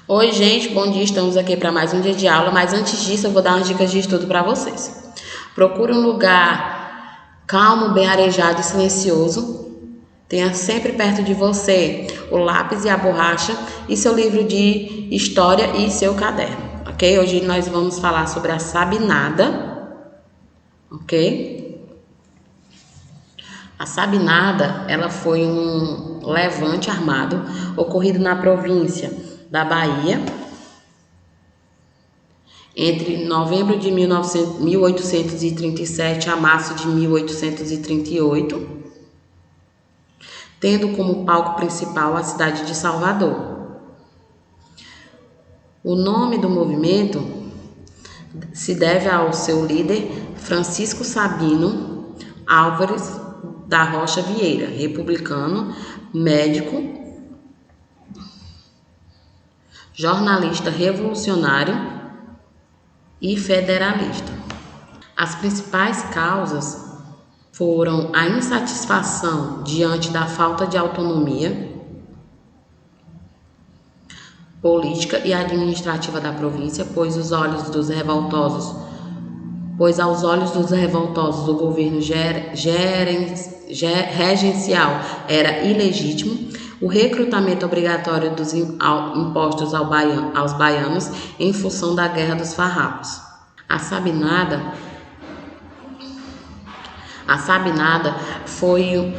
Oi, gente, bom dia. Estamos aqui para mais um dia de aula, mas antes disso eu vou dar umas dicas de estudo para vocês. Procure um lugar calmo, bem arejado e silencioso. Tenha sempre perto de você o lápis e a borracha e seu livro de história e seu caderno, ok? Hoje nós vamos falar sobre a Sabinada, ok? A Sabinada, ela foi um levante armado ocorrido na província da Bahia entre novembro de 1837 a março de 1838, tendo como palco principal a cidade de Salvador. O nome do movimento se deve ao seu líder Francisco Sabino Álvares da Rocha Vieira, republicano, médico, jornalista revolucionário e federalista. As principais causas foram a insatisfação diante da falta de autonomia política e administrativa da província, pois aos olhos dos revoltosos o governo regencial era ilegítimo, o recrutamento obrigatório dos impostos aos baianos em função da Guerra dos Farrapos. A Sabinada foi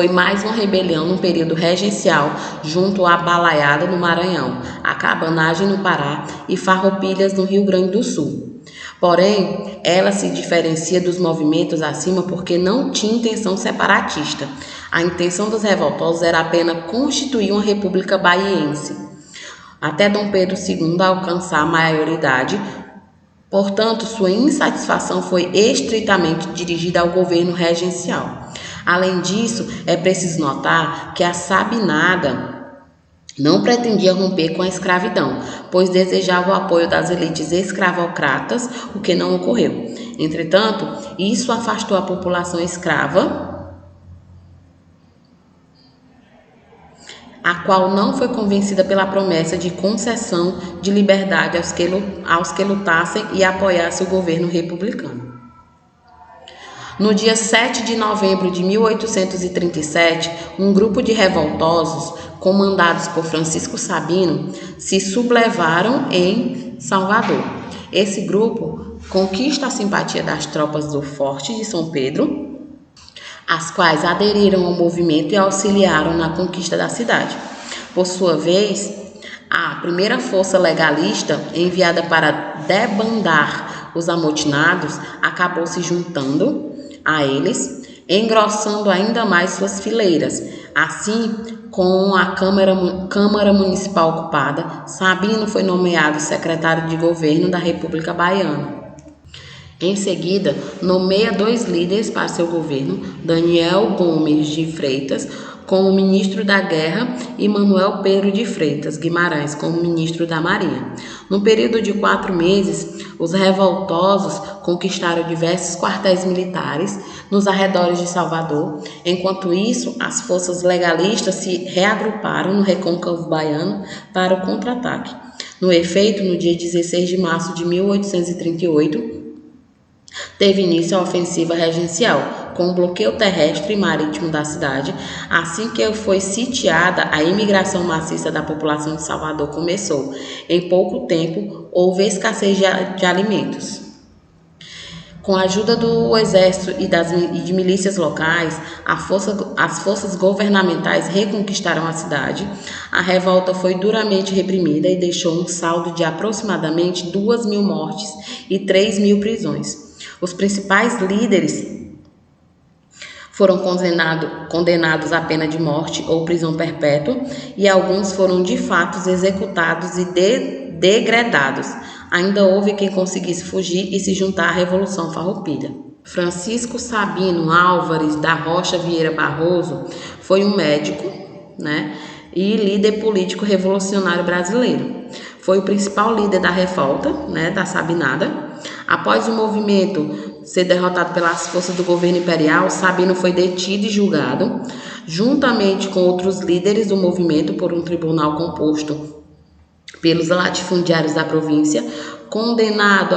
mais uma rebelião no período regencial junto à Balaiada no Maranhão, a Cabanagem no Pará e Farroupilhas no Rio Grande do Sul. Porém, ela se diferencia dos movimentos acima porque não tinha intenção separatista. A intenção dos revoltosos era apenas constituir uma república baiense, até Dom Pedro II alcançar a maioridade. Portanto, sua insatisfação foi estritamente dirigida ao governo regencial. Além disso, é preciso notar que a Sabinada não pretendia romper com a escravidão, pois desejava o apoio das elites escravocratas, o que não ocorreu. Entretanto, isso afastou a população escrava, a qual não foi convencida pela promessa de concessão de liberdade aos que lutassem e apoiassem o governo republicano. No dia 7 de novembro de 1837, um grupo de revoltosos, comandados por Francisco Sabino, se sublevaram em Salvador. Esse grupo conquista a simpatia das tropas do Forte de São Pedro, as quais aderiram ao movimento e auxiliaram na conquista da cidade. Por sua vez, a primeira força legalista, enviada para debandar os amotinados, acabou se juntando a eles, engrossando ainda mais suas fileiras. Assim, com a Câmara Municipal ocupada, Sabino foi nomeado secretário de governo da República Baiana. Em seguida, nomeia 2 líderes para seu governo, Daniel Gomes de Freitas como ministro da Guerra e Manuel Pedro de Freitas Guimarães como ministro da Marinha. No período de 4 meses, os revoltosos conquistaram diversos quartéis militares nos arredores de Salvador. Enquanto isso, as forças legalistas se reagruparam no recôncavo baiano para o contra-ataque. No efeito, no dia 16 de março de 1838, teve início a ofensiva regencial, com o bloqueio terrestre e marítimo da cidade. Assim que foi sitiada, a imigração maciça da população de Salvador começou. Em pouco tempo, houve escassez de alimentos. Com a ajuda do exército e de milícias locais, as forças governamentais reconquistaram a cidade. A revolta foi duramente reprimida e deixou um saldo de aproximadamente 2.000 mortes e 3.000 prisões. Os principais líderes foram condenados à pena de morte ou prisão perpétua e alguns foram de fato executados e degredados. Ainda houve quem conseguisse fugir e se juntar à Revolução Farroupilha. Francisco Sabino Álvares da Rocha Vieira Barroso foi um médico, e líder político revolucionário brasileiro. Foi o principal líder da revolta, da Sabinada. Após o movimento ser derrotado pelas forças do governo imperial, Sabino foi detido e julgado, juntamente com outros líderes do movimento por um tribunal composto pelos latifundiários da província, condenado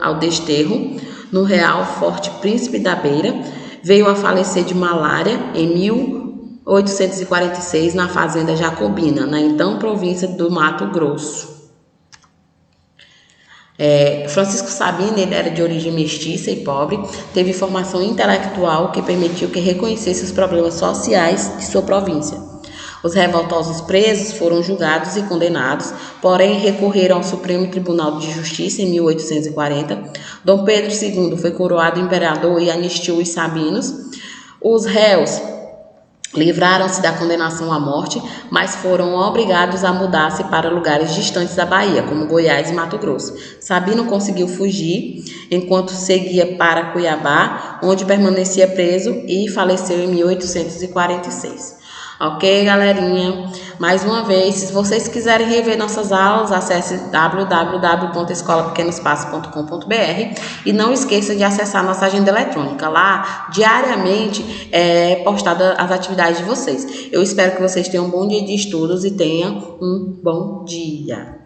ao desterro no Real Forte Príncipe da Beira, veio a falecer de malária em 1846 na Fazenda Jacobina, na então província do Mato Grosso. Francisco Sabino, ele era de origem mestiça e pobre, teve formação intelectual que permitiu que reconhecesse os problemas sociais de sua província. Os revoltosos presos foram julgados e condenados, porém recorreram ao Supremo Tribunal de Justiça em 1840. Dom Pedro II foi coroado imperador e anistiou os sabinos. Os réus livraram-se da condenação à morte, mas foram obrigados a mudar-se para lugares distantes da Bahia, como Goiás e Mato Grosso. Sabino conseguiu fugir, enquanto seguia para Cuiabá, onde permanecia preso e faleceu em 1846. Ok, galerinha? Mais uma vez, se vocês quiserem rever nossas aulas, acesse www.escolapequenospaços.com.br e não esqueça de acessar nossa agenda eletrônica. Lá, diariamente, é postada as atividades de vocês. Eu espero que vocês tenham um bom dia de estudos e tenham um bom dia.